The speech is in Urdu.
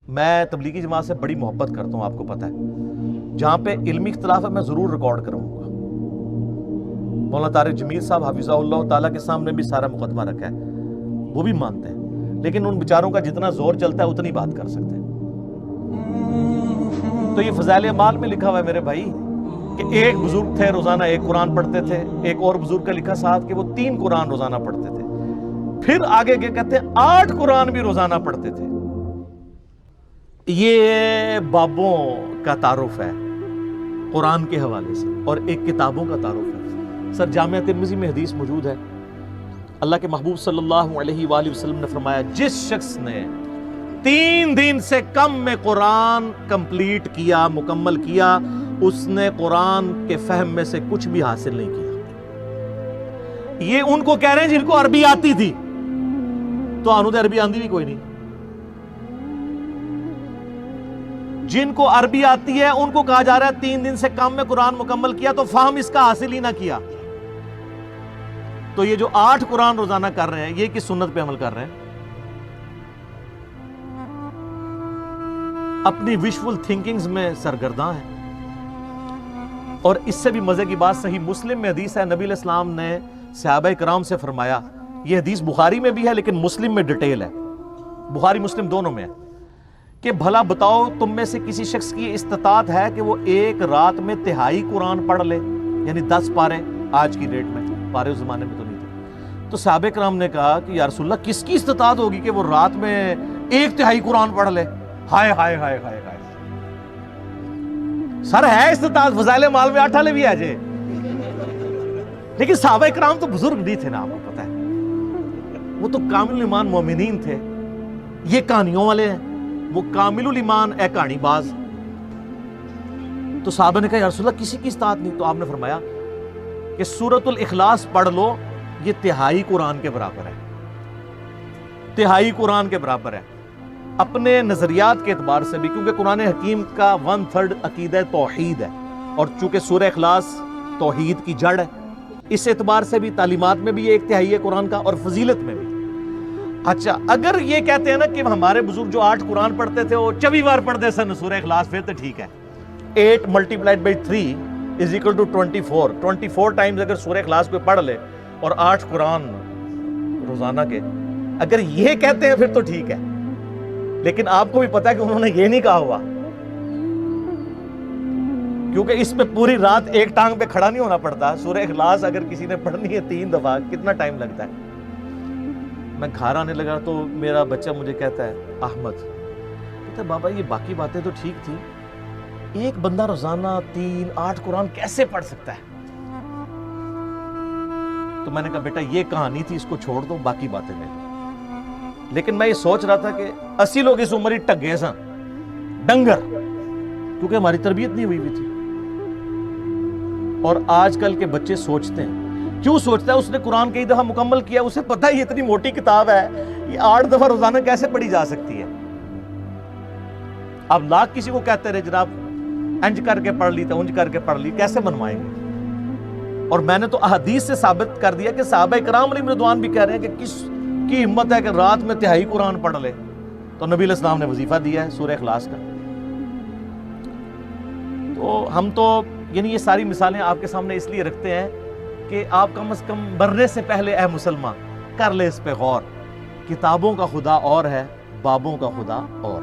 میں تبلیغی جماعت سے بڑی محبت کرتا ہوں، آپ کو پتہ ہے، جہاں پہ علمی اختلاف ہے میں ضرور ریکارڈ کروں گا۔ مولانا طارق جمیل صاحب حفظہ اللہ تعالیٰ کے سامنے بھی سارا مقدمہ رکھا ہے، وہ بھی مانتے ہیں، لیکن ان بیچاروں کا جتنا زور چلتا ہے اتنی بات کر سکتے ہیں۔ تو یہ فضائل اعمال میں لکھا ہوا ہے میرے بھائی کہ ایک بزرگ تھے روزانہ ایک قرآن پڑھتے تھے، ایک اور بزرگ کا لکھا ساتھ کہ وہ 3 قرآن روزانہ پڑھتے تھے، پھر آگے کیا کہتے ہیں 8 قرآن بھی روزانہ پڑھتے تھے۔ یہ بابوں کا تعارف ہے قرآن کے حوالے سے، اور ایک کتابوں کا تعارف ہے۔ سر جامعہ ترمذی میں حدیث موجود ہے، اللہ کے محبوب صلی اللہ علیہ وآلہ وسلم نے فرمایا جس شخص نے 3 دن سے کم میں قرآن کمپلیٹ کیا، مکمل کیا، اس نے قرآن کے فہم میں سے کچھ بھی حاصل نہیں کیا۔ یہ ان کو کہہ رہے ہیں جن کو عربی آتی تھی، تو آنو تو عربی آندھی بھی کوئی نہیں۔ جن کو عربی آتی ہے ان کو کہا جا رہا ہے 3 دن سے کم میں قرآن مکمل کیا تو فہم اس کا حاصل ہی نہ کیا۔ تو یہ جو 8 قرآن روزانہ کر رہے ہیں یہ کس سنت پہ عمل کر رہے ہیں؟ اپنی وشفل تھنکنگز میں سرگرداں ہیں۔ اور اس سے بھی مزے کی بات صحیح مسلم میں حدیث ہے، نبی علیہ السلام نے صحابہ کرام سے فرمایا، یہ حدیث بخاری میں بھی ہے لیکن مسلم میں ڈیٹیل ہے، بخاری مسلم دونوں میں ہے، کہ بھلا بتاؤ تم میں سے کسی شخص کی استطاعت ہے کہ وہ ایک رات میں 1/3 قرآن پڑھ لے، یعنی 10 پارے، آج کی ڈیٹ میں پارے اس زمانے میں تو نہیں تھے۔ تو صحابہ کرام نے کہا کہ یا رسول اللہ کس کی استطاعت ہوگی کہ وہ رات میں 1/3 قرآن پڑھ لے؟ ہائے ہائے ہائے ہائے ہائے، سر ہے استطاعت، فضائل اعمال میں 8 والے بھی آ جائے، لیکن صحابہ کرام تو بزرگ نہیں تھے نا، آپ کو پتہ ہے، وہ تو کامل ایمان مومنین تھے، یہ کہانیوں والے ہیں، وہ کامل الایمان اے کہانی باز۔ تو صحابہ نے کہا یا رسول اللہ کسی کی استطاعت نہیں، تو آپ نے فرمایا کہ سورۃ الاخلاص پڑھ لو، یہ 1/3 قرآن کے برابر ہے، 1/3 قرآن کے برابر ہے۔ اپنے نظریات کے اعتبار سے بھی، کیونکہ قرآن حکیم کا 1/3 عقیدہ توحید ہے، اور چونکہ سورہ اخلاص توحید کی جڑ ہے، اس اعتبار سے بھی تعلیمات میں بھی یہ 1/3 ہے قرآن کا، اور فضیلت میں بھی۔ اچھا اگر یہ کہتے ہیں نا کہ ہمارے بزرگ جو 8 قرآن پڑھتے تھے وہ 24 بار پڑھتے سن سورہ اخلاص، پھر تو ٹھیک ہے، 8 × 3 = 24 ٹائمز اگر سورہ اخلاص کو پڑھ لے اور 8 قرآن روزانہ کے، اگر یہ کہتے ہیں پھر تو ٹھیک ہے، لیکن آپ کو بھی پتا ہے کہ انہوں نے یہ نہیں کہا ہوا، کیونکہ اس پہ پوری رات ایک ٹانگ پہ کھڑا نہیں ہونا پڑتا۔ سورہ اخلاص اگر کسی نے پڑھنی ہے 3 دفعہ کتنا ٹائم لگتا ہے؟ میں گھر آنے لگا تو میرا بچہ مجھے کہتا ہے احمد، کہتا ہے بابا یہ باقی باتیں تو ٹھیک تھی، ایک بندہ روزانہ 3-8 قرآن کیسے پڑھ سکتا ہے؟ تو میں نے کہا بیٹا یہ کہانی تھی، اس کو چھوڑ دو، باقی باتیں لے لو۔ لیکن میں یہ سوچ رہا تھا کہ 80 لوگ اس عمر ہی ٹگے سن، ڈنگر، کیونکہ ہماری تربیت نہیں ہوئی تھی۔ اور آج کل کے بچے سوچتے ہیں، کیوں سوچتا ہے؟ اس نے قرآن کئی دفعہ مکمل کیا، اسے پتہ ہے یہ اتنی موٹی کتاب ہے، یہ 8 دفعہ روزانہ کیسے پڑھی جا سکتی ہے؟ اب لاکھ کسی کو کہتے رہے جناب انج کر کے پڑھ لی تو انج کر کے پڑھ لی، کیسے منوائیں گے؟ اور میں نے تو احادیث سے ثابت کر دیا کہ صحابہ کرام علیہم رضوان بھی کہہ رہے ہیں کہ کس کی ہمت ہے کہ رات میں 1/3 قرآن پڑھ لے؟ تو نبی علیہ السلام نے وظیفہ دیا ہے سورہ اخلاص کا۔ تو ہم تو یعنی یہ ساری مثالیں آپ کے سامنے اس لیے رکھتے ہیں کہ آپ کم از کم مرنے سے پہلے اے مسلمان کر لے اس پہ غور، کتابوں کا خدا اور ہے، بابوں کا خدا اور۔